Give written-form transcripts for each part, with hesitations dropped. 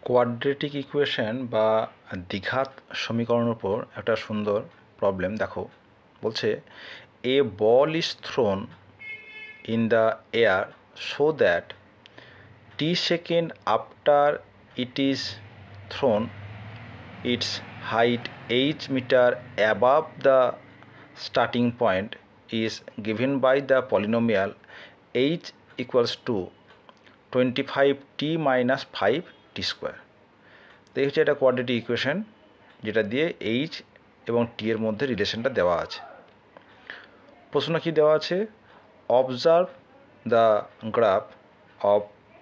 Quadratic equation বা দ্বিঘাত সমীকরণের উপর একটা সুন্দর প্রবলেম দেখো। বলছে a ball is thrown in the air so that t second after it is thrown its height h meter above the starting point is given by the polynomial h equals to 25t minus 5t square। তো এই হচ্ছে একটা quadratic equation যেটা দিয়ে H এবং টি এর মধ্যে রিলেশনটা দেওয়া আছে। প্রশ্ন কি দেওয়া আছে? Observe the graph of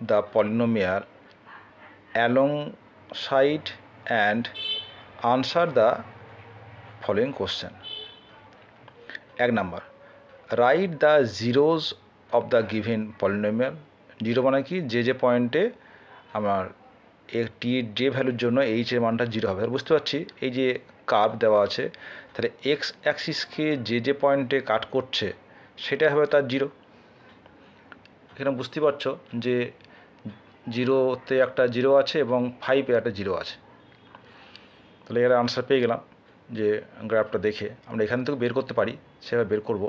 the polynomial along side and answer the following question. 1 number, write the zeros of the given polynomial. Zero মানে কি? যে পয়েন্টে আমার টি যে ভ্যালুর জন্য এইচ এর মানটা জিরো হবে। বুঝতে পারছি এই যে কার্ভ দেওয়া আছে, তাহলে এক্স অ্যাক্সিসকে যে পয়েন্টে কাট করছে সেটাই হবে তার জিরো। এখানে বুঝতে পারছো যে জিরোতে একটা জিরো আছে এবং 5-এ একটা জিরো আছে। তাহলে এর আনসার পেয়ে গেলাম যে গ্রাফটা দেখে আমরা এখান থেকে বের করতে পারি, সেভাবে বের করব।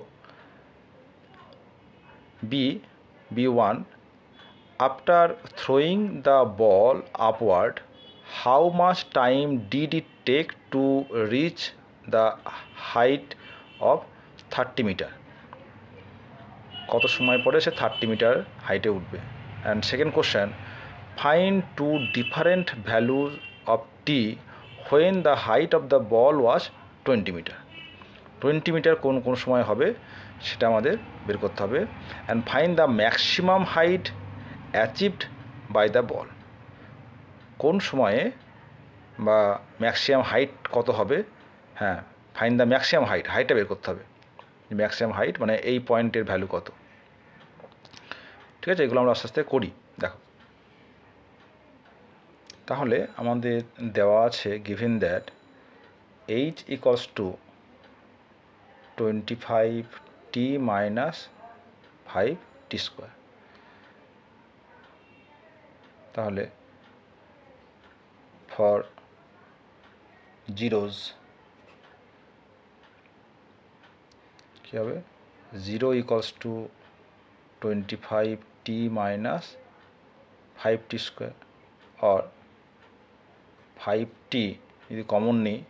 B1, after throwing the ball upward, how much time did it take to reach the height of 30 metre? কত সময় পরে সে 30 মিটার হাইটে উঠবে। And second question, find two different values of T when the height of the ball was 20 metre. 20 metre কোন সময় হবে সেটা আমাদের বের করতে হবে। And find the maximum height achieved by the ball. কোন সময়ে বা ম্যাক্সিমাম হাইট কত হবে? হ্যাঁ, ফাইন্ড দ্য ম্যাক্সিমাম হাইটটা বের করতে হবে। ম্যাক্সিমাম হাইট মানে এই পয়েন্টের ভ্যালু কত। ঠিক আছে, এগুলো আমরা আস্তে আস্তে করি। দেখো, তাহলে আমাদের দেওয়া আছে given that h equals to 25t minus 5t square. তাহলে ফর জিরোজ কী হবে? 0 equals to 25t minus 5t square, আর 5t যদি কমন নিই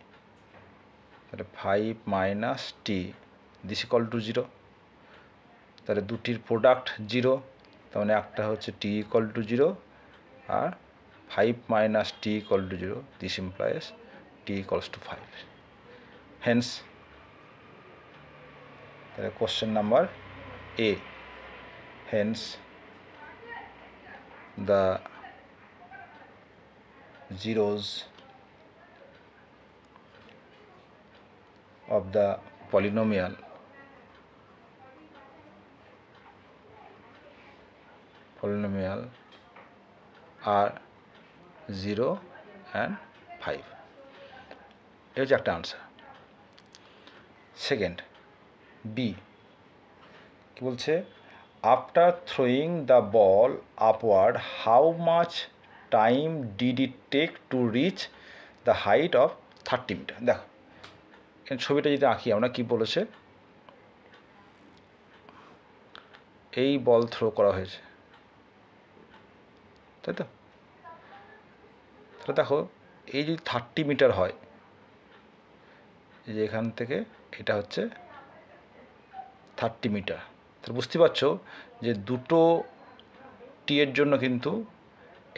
তাহলে 5 minus t this equal to 0। তাহলে দুটির প্রোডাক্ট 0, তার মানে একটা হচ্ছে টি ইকুয়াল টু 0 আর 5 minus t equal to 0, this implies t equals to 5। Hence তাহলে question number A, hence the zeros of the polynomial are 0 and 5। এই হচ্ছে একটা আনসার। সেকেন্ড বি কি বলছে? After throwing the ball upward how much time did it take to reach the height of 30 metre. দেখো ছবিটা যদি আঁকি আমরা, কি বলেছে? এই বল থ্রো করা হয়েছে, তাই তো? তাহলে দেখো এই যদি 30 মিটার হয়, এই যে এখান থেকে এটা হচ্ছে 30 মিটার, তাহলে বুঝতে পারছো যে দুটো টি এর জন্য কিন্তু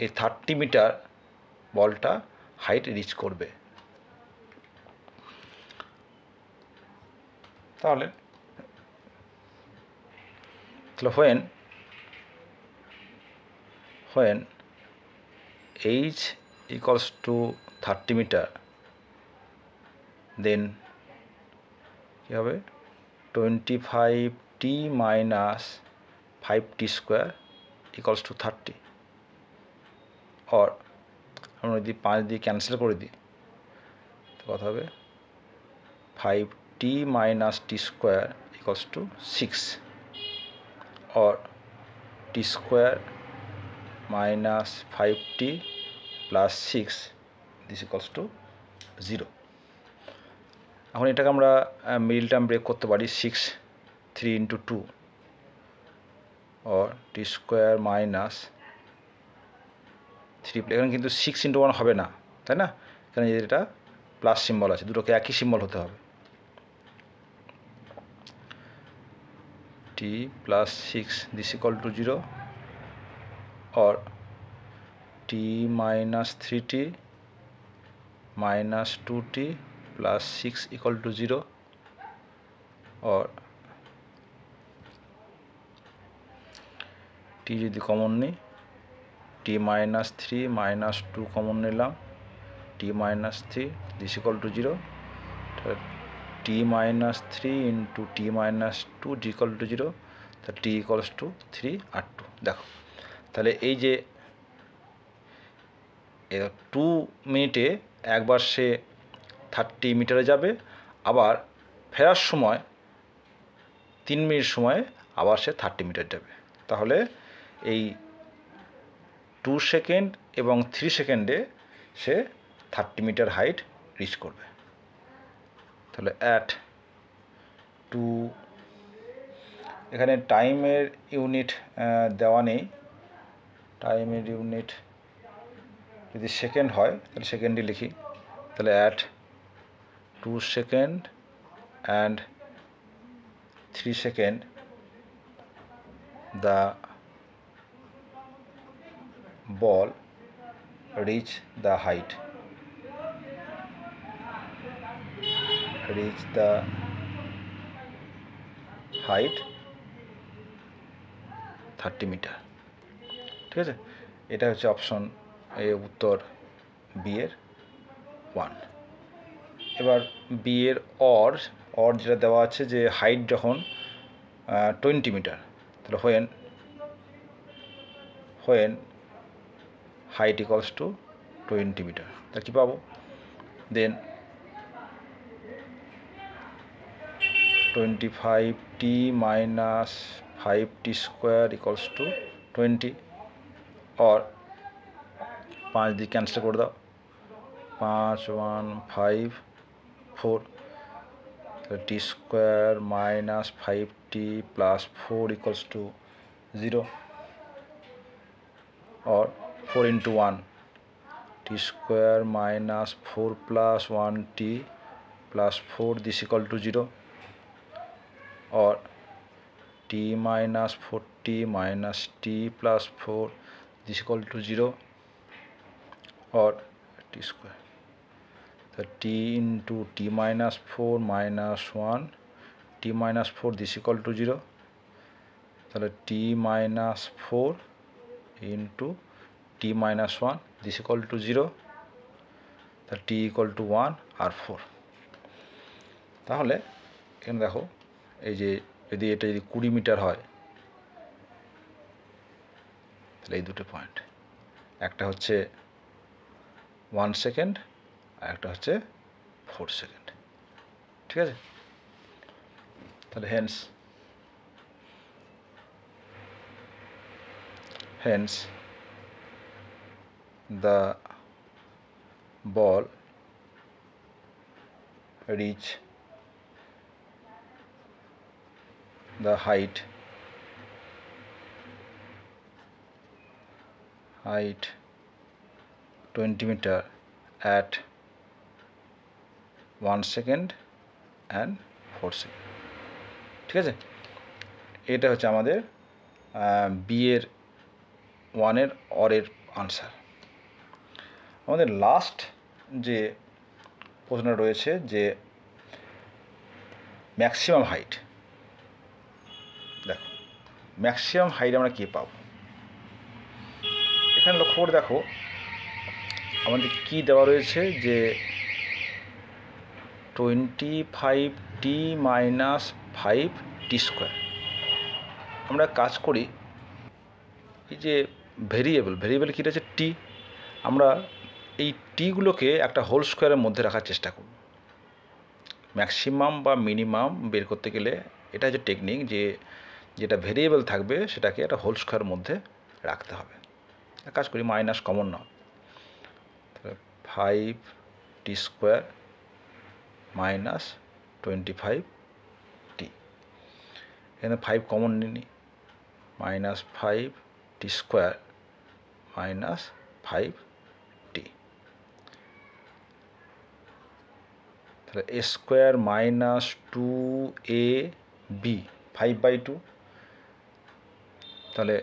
এই 30 মিটার বলটা হাইট রিচ করবে। তাহলে when h equals to 30 metre, দেন কী হবে? 25t minus 5t square equals two 30। আর আমরা যদি 5 দিয়ে ক্যান্সেল করে দিই তো কত হবে? 5t মাইনাস টি স্কোয়ার ইকুয়ালস টু 6, और T square minus 5t plus 6 this equals to 0। এখন এটাকে আমরা মিডল টার্ম ব্রেক করতে পারি 6 3 into 2 or T square minus 3, এখানে কিন্তু 6 ইন্টু 1 হবে না, তাই না? এখানে এটা প্লাস সিম্বল আছে, দুটোকে একই সিম্বল হতে হবে। T plus 6 this equal to 0 or t minus 3t minus 2t plus 6 equal to 0 or t যদি কমন নিই টি মাইনাস 3 মাইনাস 2 কমন নিলাম, t minus 3 this equal to 0, t minus 3 into t minus 2 equal to 0, তা টি equals two 3 আর 2। দেখো তাহলে এই যে 2 মিনিটে একবার সে 30 মিটারে যাবে, আবার ফেরার সময় 3 মিনিট সময়ে আবার সে 30 মিটার যাবে। তাহলে এই 2 সেকেন্ড এবং 3 সেকেন্ডে সে 30 মিটার হাইট রিচ করবে। তাহলে অ্যাট 2, এখানে টাইমের ইউনিট দেওয়া নেই, টাইমের ইউনিট যদি সেকেন্ড হয় তাহলে সেকেন্ডই লিখি। তাহলে at 2 second and 3 second the ball reach the height, reach the height 30 metre. ঠিক আছে, এটা হচ্ছে অপশন এ, উত্তর বি এর 1। এবার বি এর অর যেটা দেওয়া আছে যে হাইট যখন 20 মিটার, তাহলে when height equals to 20 metre, তা কী পাবো? Then 25t minus 5t square equals to 20, और 5 দিয়ে ক্যান্সেল করে দাও, 5 1 5 4, T square minus 5t plus 4 equals to 0, और 4 into 1 T square minus 4 plus 1t plus 4 this equal to 0, और t minus 4t minus t plus 4 this equal to 0, और T square, तो t into T minus 4 minus 1 T minus 4 this equal to 0, তাহলে t minus 4 into T minus 1 this equal to 0, তা T equal to 1 আর 4। তাহলে এখানে দেখো এই যে যদি এটা যদি 20 মিটার হয় তাহলে এই দুটো পয়েন্ট, একটা হচ্ছে 1 সেকেন্ড আর একটা হচ্ছে 4 সেকেন্ড। ঠিক আছে, তাহলে hence the ball reach the height 20 meter at 1 second and 4 second। ঠিক আছে, এটা হচ্ছে আমাদের বি এর 1 এর অরের আনসার। আমাদের লাস্ট যে প্রশ্নটা রয়েছে যে ম্যাক্সিমাম হাইট, দেখো ম্যাক্সিমাম হাইট আমরা কী পাবো? এখানে লক্ষ্য করে দেখো আমাদের কি দেওয়া রয়েছে যে 25t মাইনাস 5t স্কোয়ার। আমরা কাজ করি, এই যে ভেরিয়েবল কী রয়েছে টি, আমরা এই টিগুলোকে একটা হোল স্কোয়ারের মধ্যে রাখার চেষ্টা করব। ম্যাক্সিমাম বা মিনিমাম বের করতে গেলে এটা হচ্ছে টেকনিক, যে যেটা ভেরিয়েবল থাকবে সেটাকে একটা হোল স্কোয়ারের মধ্যে রাখতে হবে। কাজ করি মাইনাস কমন নাও, 5t স্কোয়ার মাইনাস 25t। এখানে 5 কমন নিই, minus 5t square minus 5t। তাহলে a স্কোয়ার মাইনাস 2ab 5/2। তাহলে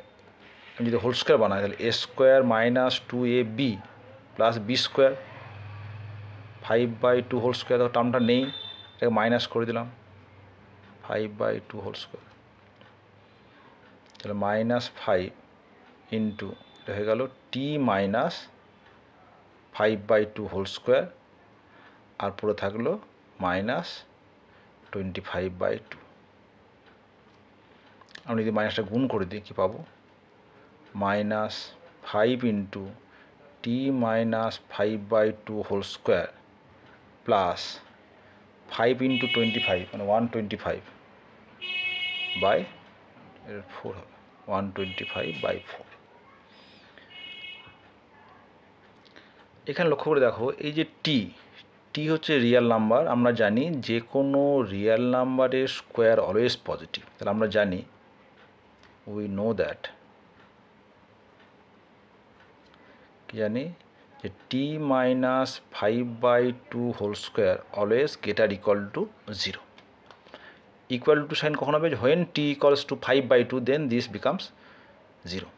আমি যদি হোল স্কোয়ার বানাই তাহলে a square minus 2ab plus b square 5/2 whole square. টার্মটা নেই, এটাকে মাইনাস করে দিলাম 5/2 হোল স্কোয়ার। তাহলে মাইনাস 5 ইন্টু এটা হয়ে গেল টি মাইনাস 5/2 হোল স্কোয়ার, আর পুরো থাকলো মাইনাস 25/2। আমি যদি মাইনাসটা গুণ করে দিই কী পাবো, minus 5 into t minus 5/2 whole square plus 5 into 25 মানে 125/4 হবে, 125/4। এখানে লক্ষ্য করে দেখো এই যে টি হচ্ছে রিয়েল নাম্বার। আমরা জানি যে কোনো রিয়েল নাম্বারের স্কোয়ার অলওয়েজ পজিটিভ। তাহলে আমরা জানি উই নো দ্যাট, কি জানি যে t minus 5/2 whole square always greater equal to 0। Equal to sign কখন হবে, when t equals to 5/2 then this becomes 0।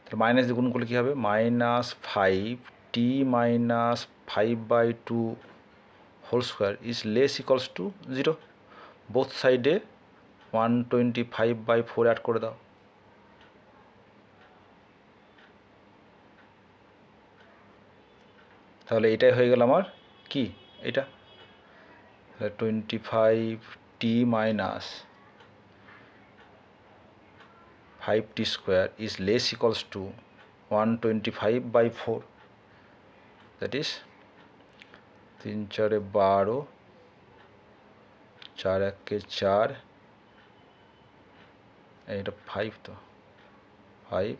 তাহলে মাইনাস দিয়ে গুণ করলে কী হবে, minus 5t minus 5/2 whole square is less equals to 0। Both সাইডে 125/4 অ্যাড করে দাও। তাহলে এটাই হয়ে গেল আমার কি, এটা 25t minus 5t square is less equals two 125/4। That is 3 4 12, 4 1 4, এটা 5, তো 5,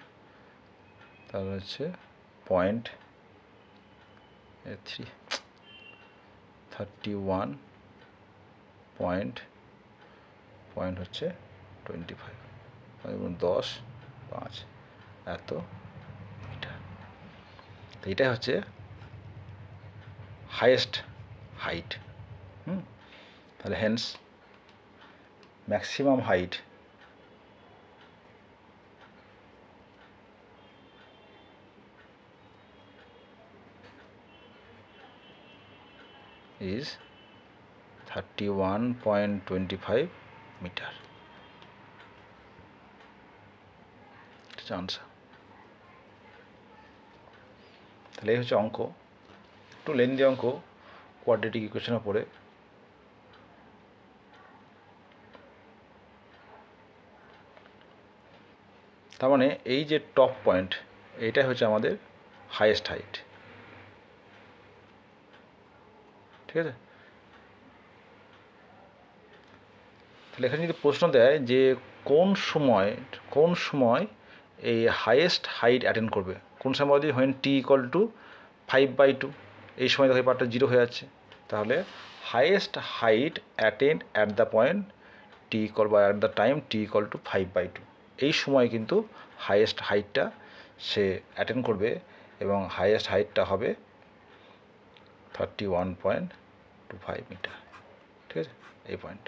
তাহলে হচ্ছে 31 পয়েন্ট হচ্ছে 25, 10 5 এত মিটার। তো এটাই হচ্ছে হাইয়েস্ট হাইট। তাহলে hence maximum height is 31.25 metre. Answer. তাহলে এই হচ্ছে অঙ্ক, একটু লেন্দি অঙ্ক, কোয়াড্রেটিক ইকুয়েশনের পরে। তার মানে এই যে টপ পয়েন্ট, এইটাই হচ্ছে আমাদের হাইয়েস্ট হাইট, ঠিক আছে। তাহলে এখানে যদি প্রশ্ন দেয় যে কোন সময় এই হাইয়েস্ট হাইট অ্যাটেন্ড করবে, কোন সময় যদি হোয়েন টি ইকুয়াল টু 5/2, এই সময় দেখো পার্টটা 0 হয়ে যাচ্ছে। তাহলে highest height attend at the point t equal বা at the time t equal to 5/2, এই সময় কিন্তু হাইয়েস্ট হাইটটা সে অ্যাটেন্ড করবে, এবং হাইয়েস্ট হাইটটা হবে 31.25 মিটার, ঠিক আছে, এই পয়েন্ট।